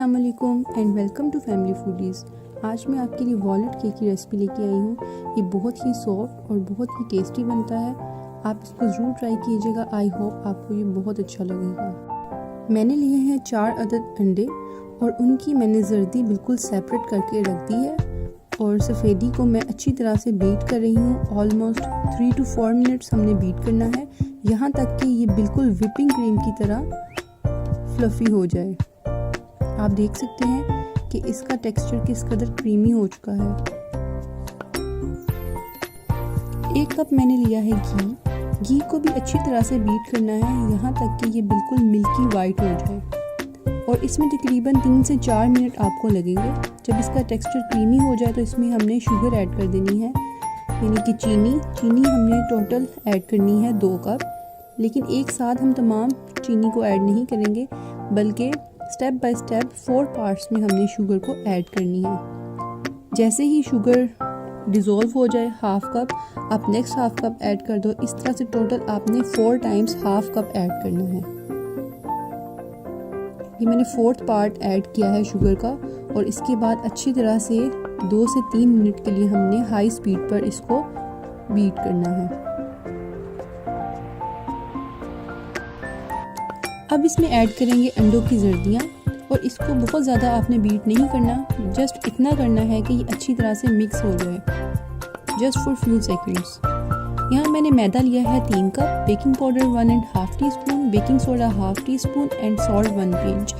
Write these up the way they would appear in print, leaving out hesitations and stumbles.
अस्सलामुअलैकुम and welcome to family foodies. आज मैं आपके लिए वॉलनट केक की रेसिपी लेके आई हूँ। ये बहुत ही सॉफ्ट और बहुत ही टेस्टी बनता है। आप इसको ज़रूर ट्राई कीजिएगा। आई होप आपको ये बहुत अच्छा लगेगा। मैंने लिए हैं 4 अदद अंडे और उनकी मैंने जर्दी बिल्कुल सेपरेट करके रख दी है और सफ़ेदी को मैं अच्छी तरह से बीट कर रही हूँ। ऑलमोस्ट 3 to 4 मिनट्स हमने बीट करना है, यहाँ तक कि ये बिल्कुल व्हिपिंग क्रीम की तरह फ्लफ़ी हो जाए। आप देख सकते हैं कि इसका टेक्सचर किस कदर क्रीमी हो चुका है। 1 कप मैंने लिया है घी को भी अच्छी तरह से बीट करना है, यहाँ तक कि ये बिल्कुल मिल्की वाइट हो जाए और इसमें तकरीबन 3 से 4 मिनट आपको लगेंगे। जब इसका टेक्सचर क्रीमी हो जाए तो इसमें हमने शुगर ऐड कर देनी है, यानी कि चीनी हमने टोटल ऐड करनी है 2 कप। लेकिन एक साथ हम तमाम चीनी को ऐड नहीं करेंगे, बल्कि स्टेप बाय स्टेप 4 पार्ट्स में हमने शुगर को ऐड करनी है। जैसे ही शुगर डिज़ोल्व हो जाए हाफ कप, आप नेक्स्ट हाफ कप ऐड कर दो। इस तरह से टोटल आपने 4 टाइम्स हाफ कप ऐड करना है। ये मैंने 4th पार्ट ऐड किया है शुगर का और इसके बाद अच्छी तरह से 2 से 3 मिनट के लिए हमने हाई स्पीड पर इसको बीट करना है। अब इसमें ऐड करेंगे अंडों की जर्दियाँ और इसको बहुत ज़्यादा आपने बीट नहीं करना, जस्ट इतना करना है कि ये अच्छी तरह से मिक्स हो जाए, जस्ट फॉर फ्यू सेकंड्स। यहाँ मैंने मैदा लिया है 3 cup, baking powder 1.5 teaspoon, baking soda 1/2 teaspoon and salt 1 pinch.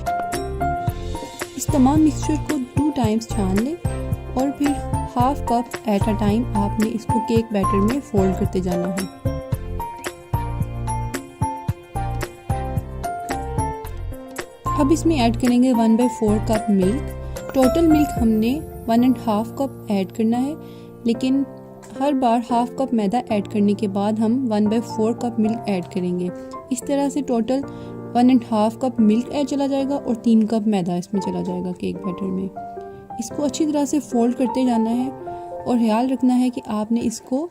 इस तमाम मिक्सचर को 2 टाइम्स छान लें और फिर half cup at a time आपने इसको केक बैटर में फोल्ड करते जाना है। अब इसमें ऐड करेंगे 1/4 कप मिल्क। टोटल मिल्क हमने 1.5 कप ऐड करना है, लेकिन हर बार हाफ कप मैदा ऐड करने के बाद हम 1/4 कप मिल्क ऐड करेंगे। इस तरह से टोटल 1.5 कप मिल्क ऐड चला जाएगा और 3 कप मैदा इसमें चला जाएगा केक बैटर में। इसको अच्छी तरह से फोल्ड करते जाना है और ख्याल रखना है कि आपने इसको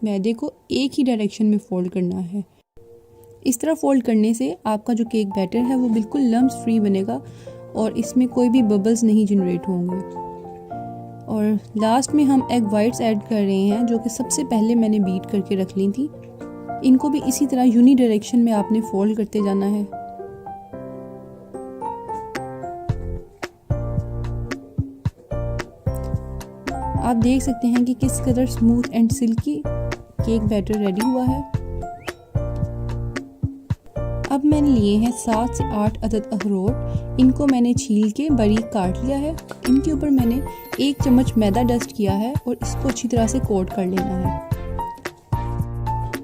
मैदे को एक ही डायरेक्शन में फोल्ड करना है। इस तरह फोल्ड करने से आपका जो केक बैटर है वो बिल्कुल लम्स फ्री बनेगा और इसमें कोई भी बबल्स नहीं जनरेट होंगे। और लास्ट में हम एग वाइट्स ऐड कर रहे हैं, जो कि सबसे पहले मैंने बीट करके रख ली थी। इनको भी इसी तरह यूनी डायरेक्शन में आपने फोल्ड करते जाना है। आप देख सकते हैं कि किस कदर smooth and silky cake batter ready हुआ है। अब मैंने लिए हैं 7 से 8 अदद अखरोट। इनको मैंने छील के बारीक काट लिया है। इनके ऊपर मैंने 1 चम्मच मैदा डस्ट किया है और इसको अच्छी तरह से कोट कर लेना है।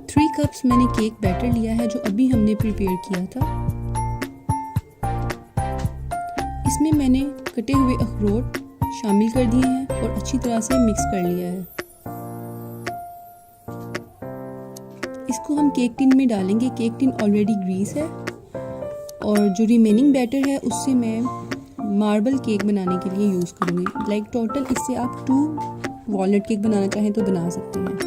3 कप्स मैंने केक बैटर लिया है जो अभी हमने प्रिपेयर किया था। इसमें मैंने कटे हुए अखरोट शामिल कर दिए हैं और अच्छी तरह से मिक्स कर लिया है। इसको हम केक टिन में डालेंगे। केक टिन ऑलरेडी ग्रीस है और जो रिमेनिंग बैटर है उससे मैं मार्बल केक बनाने के लिए यूज़ करूँगी। टोटल इससे आप 2 वॉलनट केक बनाना चाहें तो बना सकते हैं।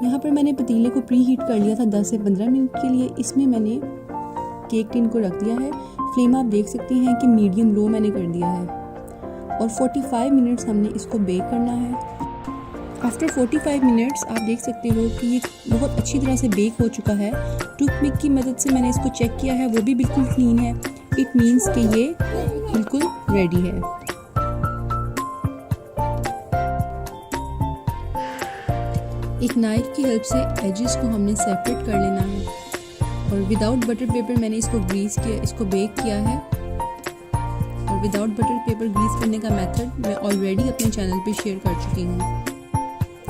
यहाँ पर मैंने पतीले को प्री हीट कर लिया था 10 से 15 मिनट के लिए। इसमें मैंने केक टिन को रख दिया है। फ्लेम आप देख सकते हैं कि मीडियम लो मैंने कर दिया है और 45 मिनट्स हमने इसको बेक करना है। आफ्टर 45 मिनट्स आप देख सकते हो कि ये बहुत अच्छी तरह से बेक हो चुका है। टूथपिक की मदद से मैंने इसको चेक किया है, वो भी बिल्कुल क्लीन है। इट मीन्स कि ये बिल्कुल रेडी है। एक नाइफ की हेल्प से एजेस को हमने सेपरेट कर लेना है और विदाउट बटर पेपर मैंने इसको ग्रीस किया, इसको बेक किया है। और विदाउट बटर पेपर ग्रीस करने का मेथड मैं ऑलरेडी अपने चैनल पे शेयर कर चुकी हूँ।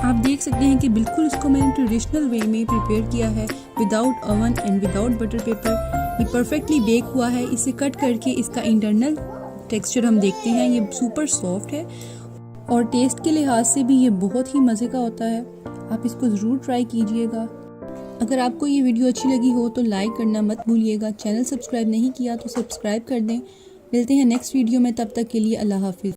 आप देख सकते हैं कि बिल्कुल इसको मैंने ट्रेडिशनल वे में प्रिपेयर किया है, without oven and without butter paper. ये परफेक्टली बेक हुआ है। इसे कट करके इसका इंटरनल टेक्सचर हम देखते हैं, ये सुपर सॉफ्ट है और टेस्ट के लिहाज से भी ये बहुत ही मज़े का होता है। आप इसको ज़रूर ट्राई कीजिएगा। अगर आपको ये वीडियो अच्छी लगी हो तो लाइक करना मत भूलिएगा। चैनल सब्सक्राइब नहीं किया तो सब्सक्राइब कर दें। मिलते हैं नेक्स्ट वीडियो में, तब तक के लिए अल्लाह हाफिज़।